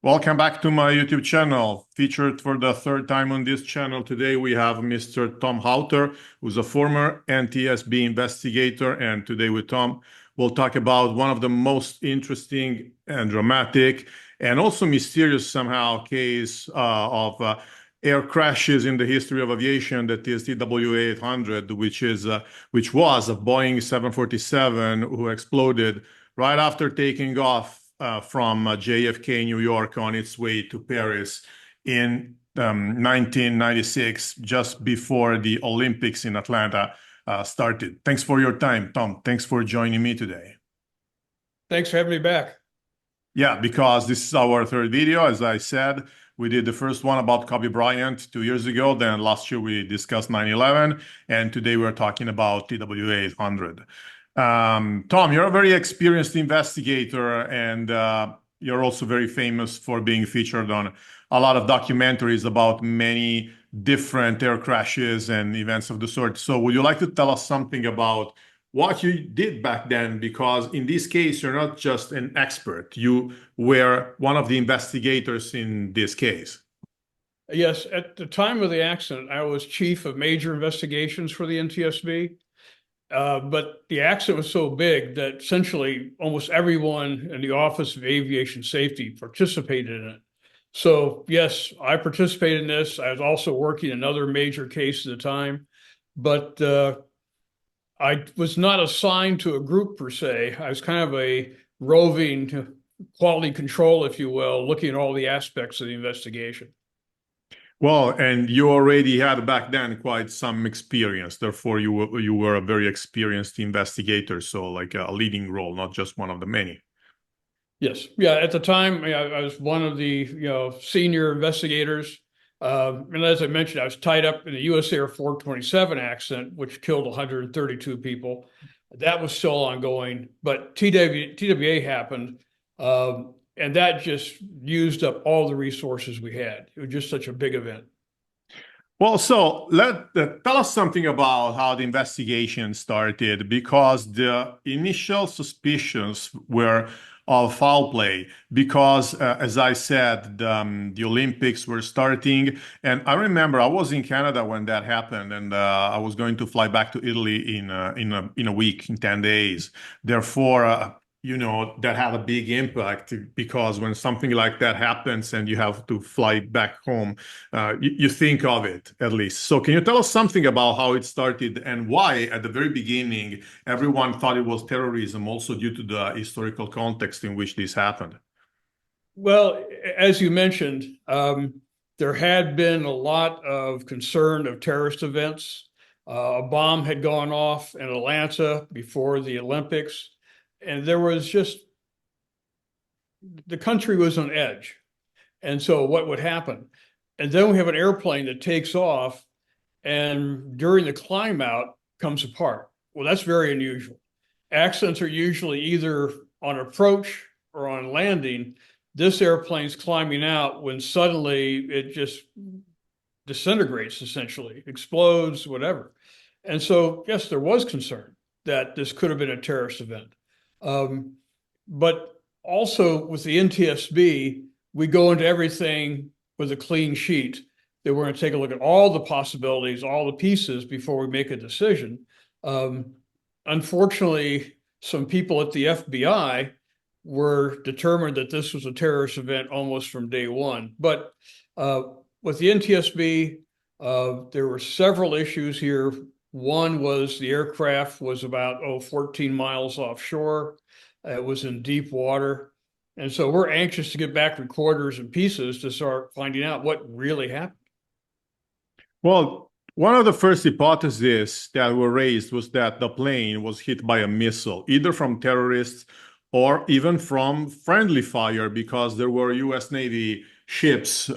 Welcome back to my YouTube channel. Featured for the third time on this channel today, we have Mr. Tom Haueter, who's a former NTSB investigator. And today with Tom, we'll talk about one of the most interesting and dramatic and also mysterious somehow case of air crashes in the history of aviation, that is TWA800, which was a Boeing 747 who exploded right after taking off from JFK, New York, on its way to Paris in 1996, just before the Olympics in Atlanta started. Thanks for your time, Tom. Thanks for joining me today. Thanks for having me back. Yeah, because this is our third video. As I said, we did the first one about Kobe Bryant 2 years ago. Then last year we discussed 9/11, and today we're talking about TWA800. Tom, you're a very experienced investigator, and you're also very famous for being featured on a lot of documentaries about many different air crashes and events of the sort. So would you like to tell us something about what you did back then? Because in this case, you're not just an expert. You were one of the investigators in this case. Yes, at the time of the accident, I was chief of major investigations for the NTSB. But the accident was so big that essentially almost everyone in the Office of Aviation Safety participated in it. So yes, I participated in this. I was also working another major case at the time, but I was not assigned to a group per se. I was kind of a roving quality control, if you will, looking at all the aspects of the investigation. Well, and you already had back then quite some experience. Therefore, you were a very experienced investigator, so like a leading role, not just one of the many. Yes, yeah. At the time, I was one of the senior investigators, and as I mentioned, I was tied up in the U.S. Air 427 accident, which killed 132 people. That was still ongoing, but TWA happened. And that just used up all the resources we had. It was just such a big event. Well, so tell us something about how the investigation started, because the initial suspicions were of foul play, because as I said, the Olympics were starting, and I remember I was in Canada when that happened, and I was going to fly back to Italy in a week, in 10 days. Therefore, that had a big impact, because when something like that happens and you have to fly back home, you think of it at least. So can you tell us something about how it started and why at the very beginning everyone thought it was terrorism, also due to the historical context in which this happened? Well, as you mentioned, there had been a lot of concern of terrorist events. A bomb had gone off in Atlanta before the Olympics. And there was just, the country was on edge. And so what would happen? And then we have an airplane that takes off, and during the climb out comes apart. Well, that's very unusual. Accidents are usually either on approach or on landing. This airplane's climbing out when suddenly it just disintegrates, essentially, explodes, whatever. And so, yes, there was concern that this could have been a terrorist event. But also with the NTSB, we go into everything with a clean sheet, that we're going to take a look at all the possibilities, all the pieces before we make a decision. Unfortunately, some people at the FBI were determined that this was a terrorist event almost from day one. But with the NTSB, there were several issues here. One was the aircraft was about 14 miles offshore. It was in deep water. And so we're anxious to get back recorders and pieces to start finding out what really happened. Well, one of the first hypotheses that were raised was that the plane was hit by a missile, either from terrorists or even from friendly fire, because there were US Navy ships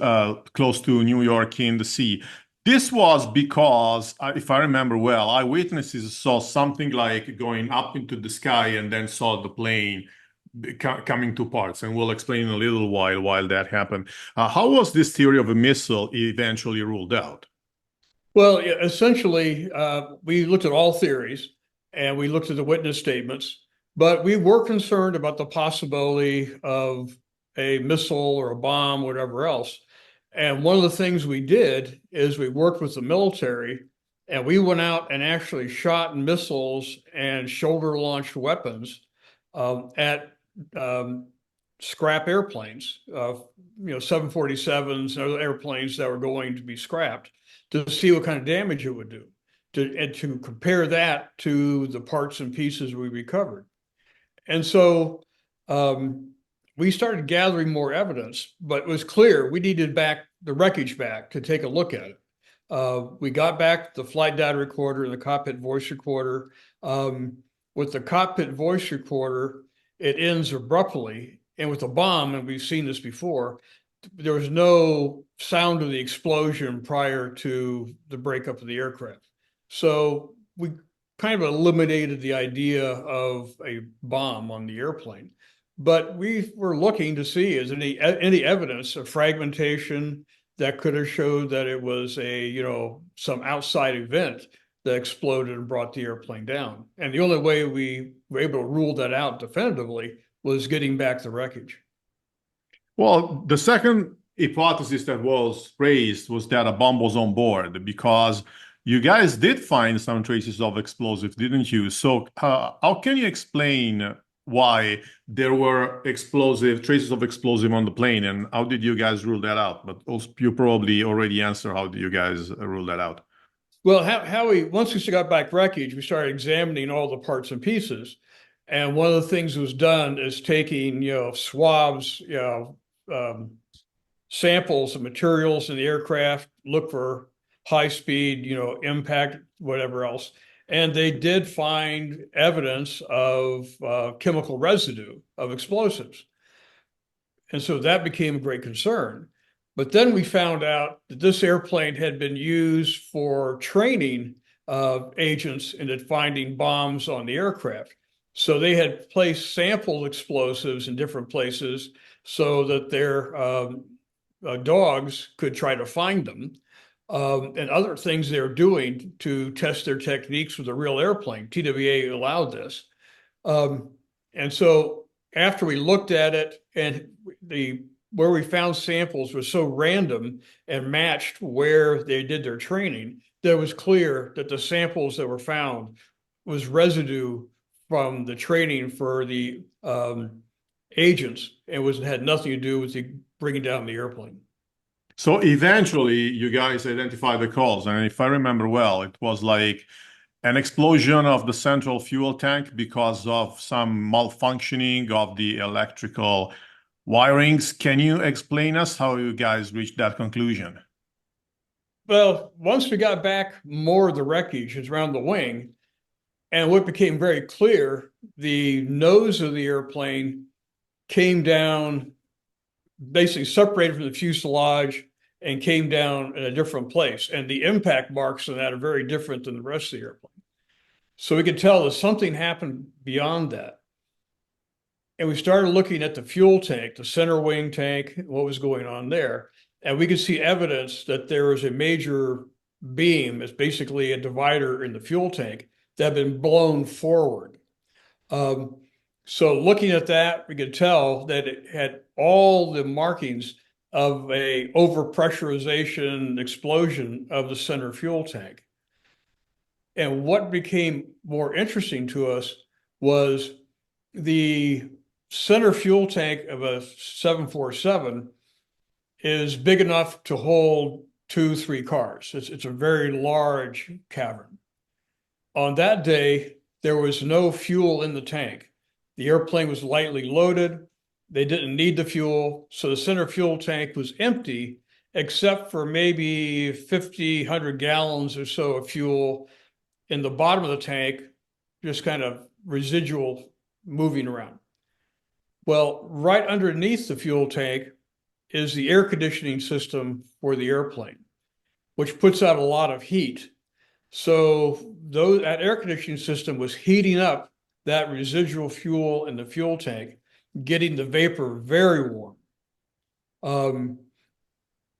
close to New York in the sea. This was because, if I remember well, eyewitnesses saw something like going up into the sky and then saw the plane coming to parts. And we'll explain in a little while that happened. How was this theory of a missile eventually ruled out? Well, essentially, we looked at all theories and we looked at the witness statements, but we were concerned about the possibility of a missile or a bomb, whatever else. And one of the things we did is we worked with the military, and we went out and actually shot missiles and shoulder-launched weapons at scrap airplanes, 747s and other airplanes that were going to be scrapped, to see what kind of damage it would do, and to compare that to the parts and pieces we recovered. And so we started gathering more evidence, but it was clear we needed the wreckage back to take a look at it. We got back the flight data recorder and the cockpit voice recorder. With the cockpit voice recorder, it ends abruptly. And with the bomb, and we've seen this before, there was no sound of the explosion prior to the breakup of the aircraft. So we kind of eliminated the idea of a bomb on the airplane. But we were looking to see, is any evidence of fragmentation that could have showed that it was some outside event that exploded and brought the airplane down. And the only way we were able to rule that out definitively was getting back the wreckage. Well, the second hypothesis that was raised was that a bomb was on board, because you guys did find some traces of explosives, didn't you? So how can you explain why there were traces of explosive on the plane, and how did you guys rule that out? But also, you probably already answered how do you guys rule that out. Well, once we got back wreckage, we started examining all the parts and pieces. And one of the things that was done is taking, swabs, samples of materials in the aircraft, look for high speed, impact, whatever else. And they did find evidence of chemical residue of explosives. And so that became a great concern. But then we found out that this airplane had been used for training agents into finding bombs on the aircraft. So they had placed sample explosives in different places so that their dogs could try to find them, and other things they were doing to test their techniques with a real airplane. TWA allowed this. And so after we looked at it, and where we found samples was so random and matched where they did their training, that it was clear that the samples that were found was residue from the training for the agents, and had nothing to do with bringing down the airplane. So eventually you guys identified the cause, and if I remember well, it was like an explosion of the central fuel tank because of some malfunctioning of the electrical wirings. Can you explain us how you guys reached that conclusion? Well, once we got back more of the wreckage is around the wing, and what became very clear, the nose of the airplane came down, basically separated from the fuselage and came down in a different place. And the impact marks on that are very different than the rest of the airplane. So we could tell that something happened beyond that. And we started looking at the fuel tank, the center wing tank, what was going on there. And we could see evidence that there was a major beam, it's basically a divider in the fuel tank, that had been blown forward. So looking at that, we could tell that it had all the markings of a overpressurization explosion of the center fuel tank. And what became more interesting to us was the center fuel tank of a 747 is big enough to hold 2-3 cars. It's a very large cavern. On that day, there was no fuel in the tank. The airplane was lightly loaded. They didn't need the fuel. So the center fuel tank was empty, except for maybe 50, 100 gallons or so of fuel in the bottom of the tank, just kind of residual moving around. Well, right underneath the fuel tank is the air conditioning system for the airplane, which puts out a lot of heat. So that air conditioning system was heating up that residual fuel in the fuel tank, getting the vapor very warm.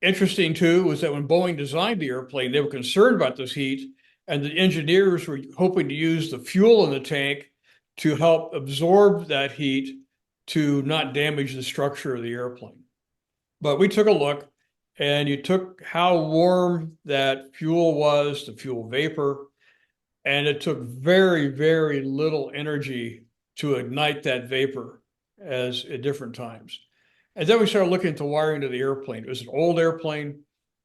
Interesting too was that when Boeing designed the airplane, they were concerned about this heat, and the engineers were hoping to use the fuel in the tank to help absorb that heat to not damage the structure of the airplane. But we took a look, and you took how warm that fuel was, the fuel vapor, and it took very, very little energy to ignite that vapor as at different times. And then we started looking at the wiring of the airplane. It was an old airplane.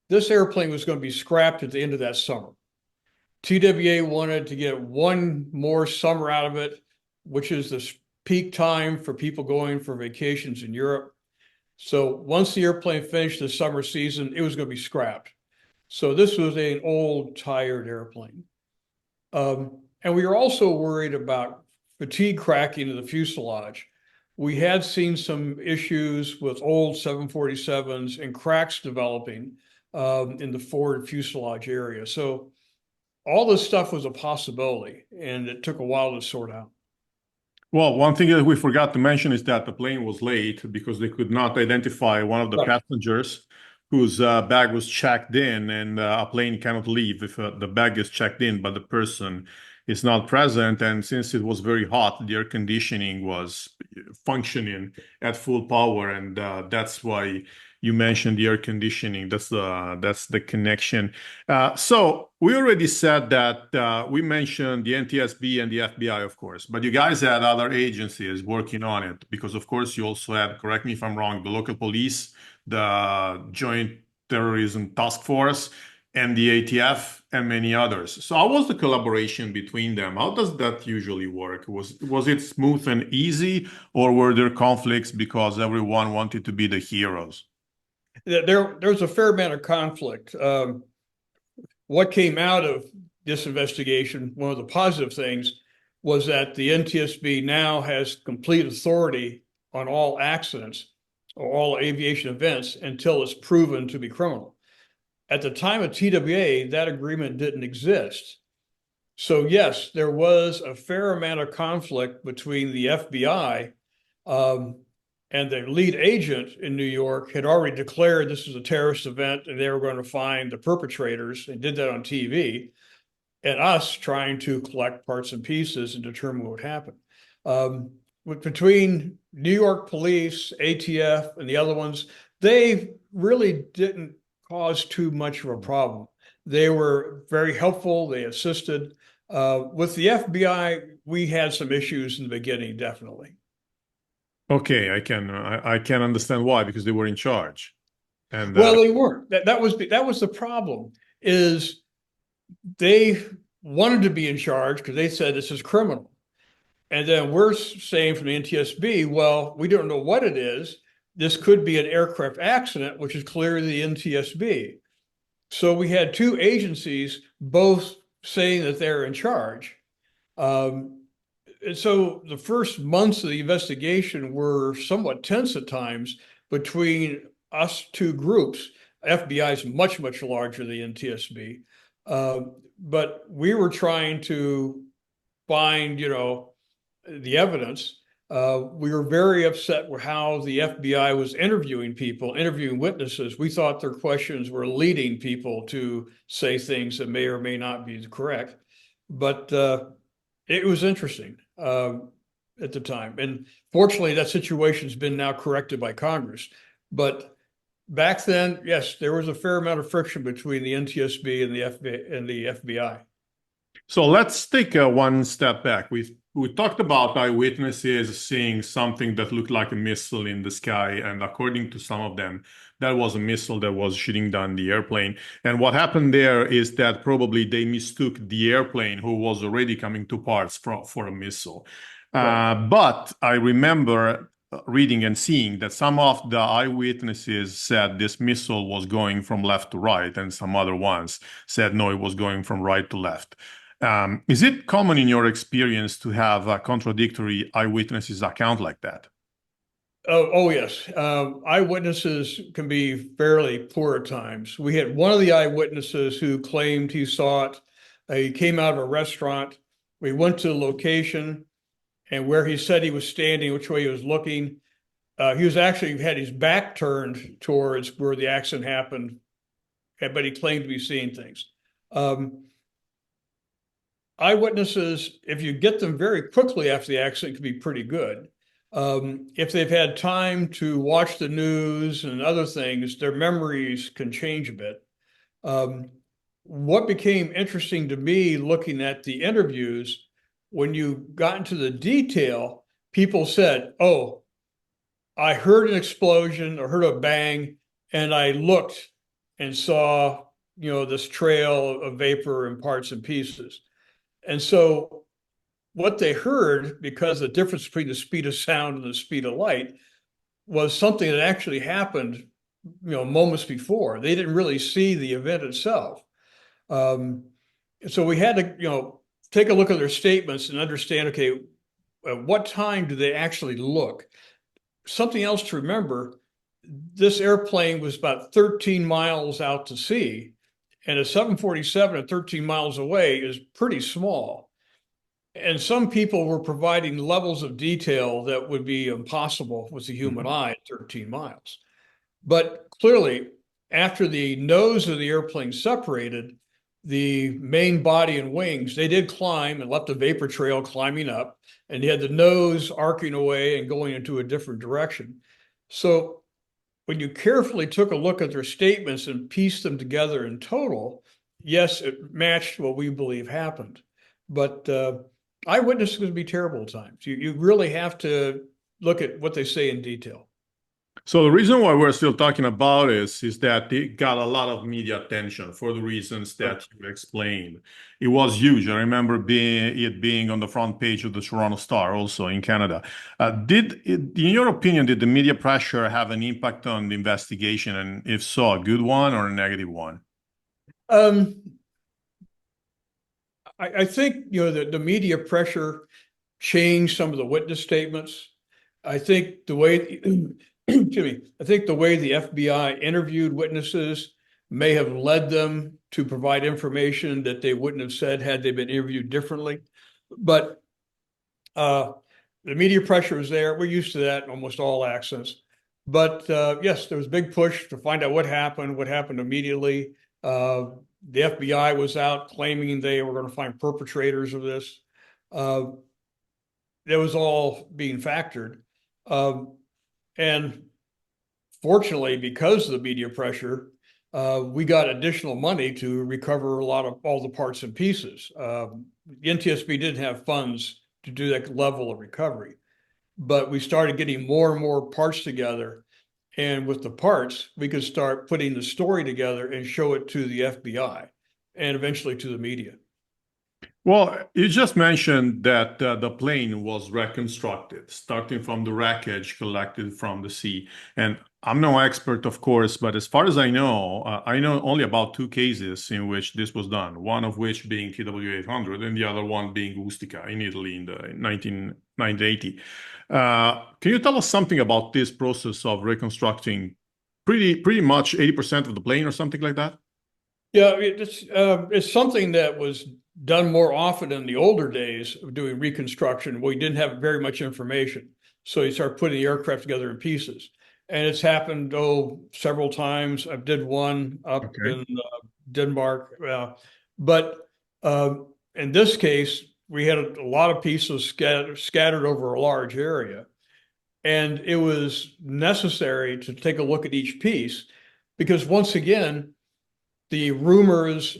This airplane was going to be scrapped at the end of that summer. TWA wanted to get one more summer out of it, which is the peak time for people going for vacations in Europe. So once the airplane finished the summer season, it was going to be scrapped. So this was an old, tired airplane. And we were also worried about fatigue cracking of the fuselage. We had seen some issues with old 747s and cracks developing in the forward fuselage area. So all this stuff was a possibility, and it took a while to sort out. Well, one thing that we forgot to mention is that the plane was late because they could not identify one of the passengers whose bag was checked in, and a plane cannot leave if the bag is checked in, but the person is not present. And since it was very hot, the air conditioning was functioning at full power, and that's why you mentioned the air conditioning. That's the connection. So we already said that we mentioned the NTSB and the FBI, of course, but you guys had other agencies working on it because, of course, you also had, correct me if I'm wrong, the local police, the Joint Terrorism Task Force, and the ATF, and many others. So how was the collaboration between them? How does that usually work? Was it smooth and easy, or were there conflicts because everyone wanted to be the heroes? There's a fair amount of conflict. What came out of this investigation, one of the positive things, was that the NTSB now has complete authority on all accidents or all aviation events until it's proven to be criminal. At the time of TWA, that agreement didn't exist. So yes, there was a fair amount of conflict between the FBI and the lead agent in New York had already declared this was a terrorist event and they were going to find the perpetrators, and did that on TV, and us trying to collect parts and pieces and determine what happened. Between New York police, ATF, and the other ones, they really didn't cause too much of a problem. They were very helpful. They assisted. With the FBI, we had some issues in the beginning, definitely. Okay, I can understand why, because they were in charge. And well, they weren't. That was the problem, is they wanted to be in charge because they said this is criminal. And then we're saying from the NTSB, well, we don't know what it is. This could be an aircraft accident, which is clearly the NTSB. So we had two agencies both saying that they're in charge. And so the first months of the investigation were somewhat tense at times between us two groups. FBI is much, much larger than the NTSB. But we were trying to find, the evidence. We were very upset with how the FBI was interviewing witnesses. We thought their questions were leading people to say things that may or may not be correct. But it was interesting at the time. And fortunately, that situation's been now corrected by Congress. But back then, yes, there was a fair amount of friction between the NTSB and the FBI. So let's take one step back. We talked about eyewitnesses seeing something that looked like a missile in the sky, and according to some of them, that was a missile that was shooting down the airplane. And what happened there is that probably they mistook the airplane, who was already coming to parts, for a missile. Right. But I remember reading and seeing that some of the eyewitnesses said this missile was going from left to right, and some other ones said no, it was going from right to left. Is it common in your experience to have a contradictory eyewitnesses account like that? Oh yes. Eyewitnesses can be fairly poor at times. We had one of the eyewitnesses who claimed he saw it. He came out of a restaurant. We went to the location, and where he said he was standing, which way he was looking, he was actually had his back turned towards where the accident happened, but he claimed to be seeing things. Eyewitnesses, if you get them very quickly after the accident, can be pretty good. If they've had time to watch the news and other things, their memories can change a bit. What became interesting to me looking at the interviews, when you got into the detail, people said, "Oh, I heard an explosion or heard a bang, and I looked and saw, this trail of vapor and parts and pieces." And so what they heard, because the difference between the speed of sound and the speed of light was something that actually happened, moments before. They didn't really see the event itself. Um, so we had to, take a look at their statements and understand, okay, at what time do they actually look? Something else to remember, this airplane was about 13 miles out to sea, and a 747 at 13 miles away is pretty small. And some people were providing levels of detail that would be impossible with the human eye at 13 miles. But clearly, after the nose of the airplane separated, the main body and wings, they did climb and left a vapor trail climbing up, and you had the nose arcing away and going into a different direction. So when you carefully took a look at their statements and pieced them together in total, yes, it matched what we believe happened. But eyewitnesses can be terrible at times. You really have to look at what they say in detail. So the reason why we're still talking about is that it got a lot of media attention for the reasons that you explained. It was huge. I remember it being on the front page of the Toronto Star, also in Canada. In your opinion, did the media pressure have an impact on the investigation, and if so, a good one or a negative one? I think the media pressure changed some of the witness statements. I think the way excuse me, I think the way the FBI interviewed witnesses may have led them to provide information that they wouldn't have said had they been interviewed differently. But the media pressure was there. We're used to that in almost all accents. But yes, there was a big push to find out what happened immediately. The FBI was out claiming they were going to find perpetrators of this. That was all being factored. And fortunately, because of the media pressure, we got additional money to recover a lot of all the parts and pieces. The NTSB didn't have funds to do that level of recovery, but we started getting more and more parts together. And with the parts, we could start putting the story together and show it to the FBI and eventually to the media. Well, you just mentioned that the plane was reconstructed, starting from the wreckage collected from the sea. And I'm no expert, of course, but as far as I know only about two cases in which this was done, one of which being TWA800 and the other one being Ustica in Italy in the 1980. Can you tell us something about this process of reconstructing pretty much 80% of the plane or something like that? Yeah, it's something that was done more often in the older days of doing reconstruction. We didn't have very much information, so you start putting the aircraft together in pieces. And it's happened several times. I did one up in Denmark, but in this case, we had a lot of pieces scattered over a large area, and it was necessary to take a look at each piece because once again, the rumors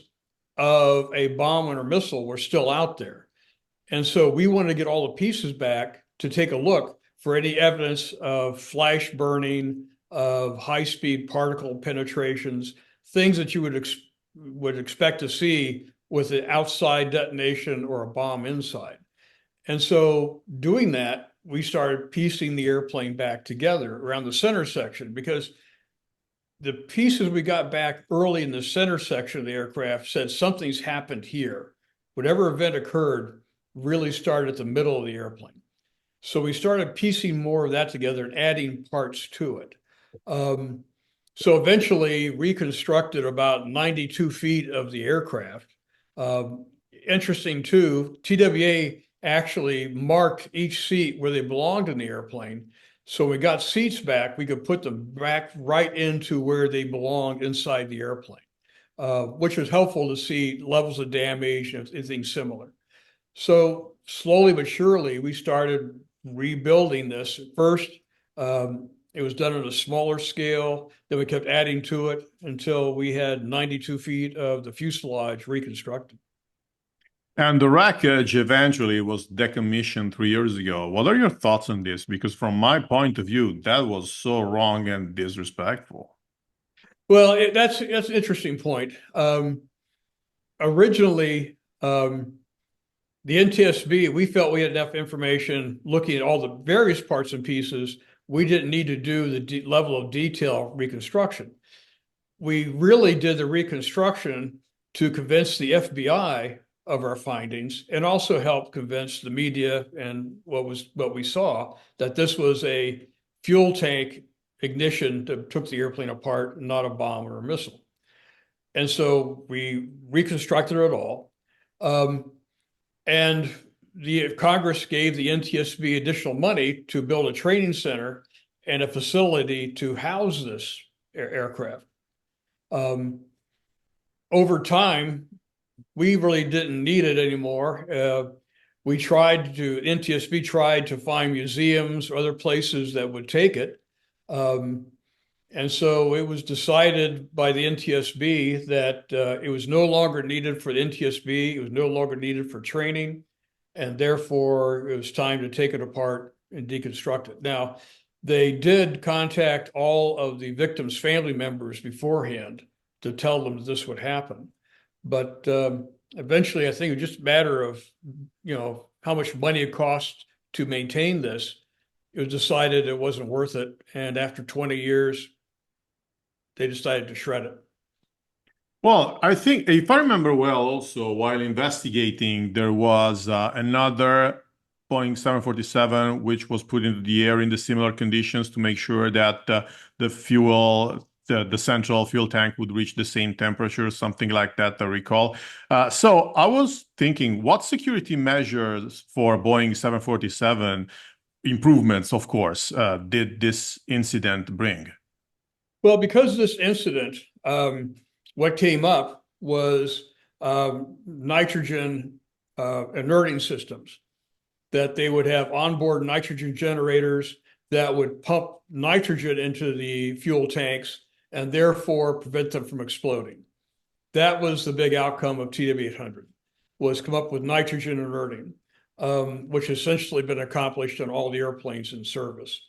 of a bomb or missile were still out there. And so we wanted to get all the pieces back to take a look for any evidence of flash burning, of high-speed particle penetrations, things that you would expect to see with an outside detonation or a bomb inside. And so doing that, we started piecing the airplane back together around the center section because the pieces we got back early in the center section of the aircraft said something's happened here. Whatever event occurred really started at the middle of the airplane. So we started piecing more of that together and adding parts to it. So eventually reconstructed about 92 feet of the aircraft. Interesting too, TWA actually marked each seat where they belonged in the airplane. So we got seats back, we could put them back right into where they belonged inside the airplane, which was helpful to see levels of damage and things similar. So slowly but surely, we started rebuilding this. First, it was done on a smaller scale. Then we kept adding to it until we had 92 feet of the fuselage reconstructed. And the wreckage eventually was decommissioned 3 years ago. What are your thoughts on this? Because from my point of view, that was so wrong and disrespectful. Well, that's an interesting point. Originally, the NTSB, we felt we had enough information looking at all the various parts and pieces. We didn't need to do the level of detail reconstruction. We really did the reconstruction to convince the FBI of our findings and also help convince the media and what we saw that this was a fuel tank ignition that took the airplane apart, not a bomb or a missile. And so we reconstructed it all. And the Congress gave the NTSB additional money to build a training center and a facility to house this aircraft. Over time, we really didn't need it anymore. NTSB tried to find museums or other places that would take it. And so it was decided by the NTSB that it was no longer needed for the NTSB. It was no longer needed for training. And therefore, it was time to take it apart and deconstruct it. Now, they did contact all of the victims' family members beforehand to tell them that this would happen. But eventually, I think it was just a matter of, how much money it costs to maintain this. It was decided it wasn't worth it. And after 20 years, they decided to shred it. Well, I think, if I remember well, also while investigating, there was another Boeing 747 which was put into the air in the similar conditions to make sure that the fuel, the central fuel tank would reach the same temperature, something like that, I recall. So I was thinking, what security measures for Boeing 747 improvements, of course, did this incident bring? Well, because of this incident, what came up was nitrogen inerting systems, that they would have onboard nitrogen generators that would pump nitrogen into the fuel tanks and therefore prevent them from exploding. That was the big outcome of TWA800, was come up with nitrogen inerting, which has essentially been accomplished on all the airplanes in service.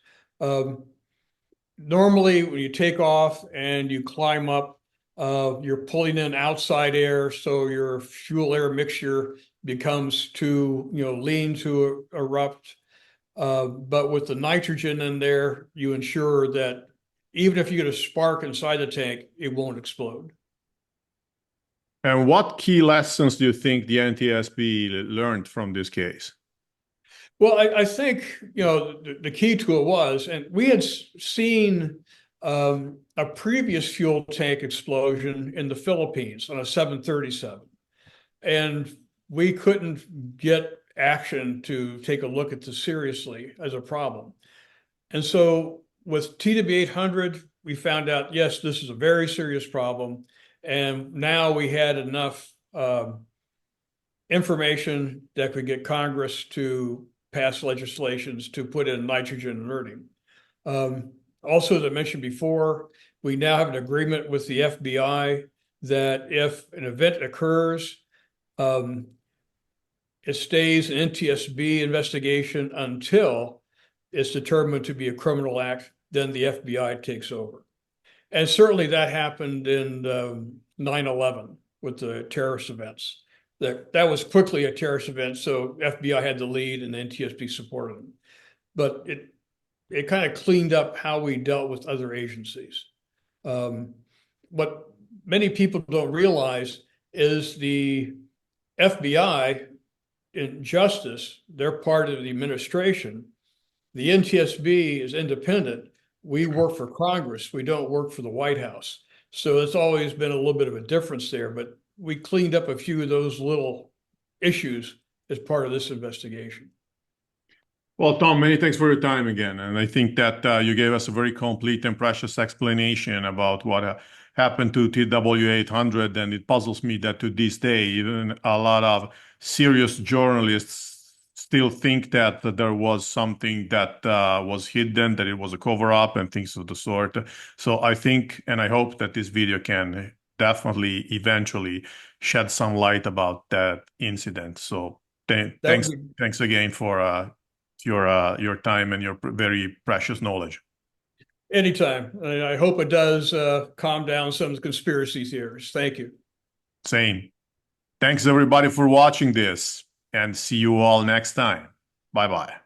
Normally, when you take off and you climb up, you're pulling in outside air, so your fuel-air mixture becomes too, lean to erupt. But with the nitrogen in there, you ensure that even if you get a spark inside the tank, it won't explode. And what key lessons do you think the NTSB learned from this case? Well, I think, the key to it was, and we had seen a previous fuel tank explosion in the Philippines on a 737. And we couldn't get action to take a look at this seriously as a problem. And so with TWA800, we found out, yes, this is a very serious problem. And now we had enough information that could get Congress to pass legislations to put in nitrogen inerting. Also, as I mentioned before, we now have an agreement with the FBI that if an event occurs, it stays an NTSB investigation until it's determined to be a criminal act, then the FBI takes over. And certainly that happened in 9/11 with the terrorist events. That was quickly a terrorist event, so FBI had the lead and the NTSB supported them. But it kind of cleaned up how we dealt with other agencies. What many people don't realize is the FBI in justice, they're part of the administration. The NTSB is independent. We work for Congress. We don't work for the White House. So it's always been a little bit of a difference there, but we cleaned up a few of those little issues as part of this investigation. Well, Tom, many thanks for your time again. And I think that you gave us a very complete and precious explanation about what happened to TWA800. And it puzzles me that to this day, even a lot of serious journalists still think that there was something that was hidden, that it was a cover-up and things of the sort. So I think and I hope that this video can definitely eventually shed some light about that incident. So thanks again for your time and your very precious knowledge. Anytime. I hope it does calm down some of the conspiracy theories. Thank you. Same. Thanks everybody for watching this, and see you all next time. Bye bye.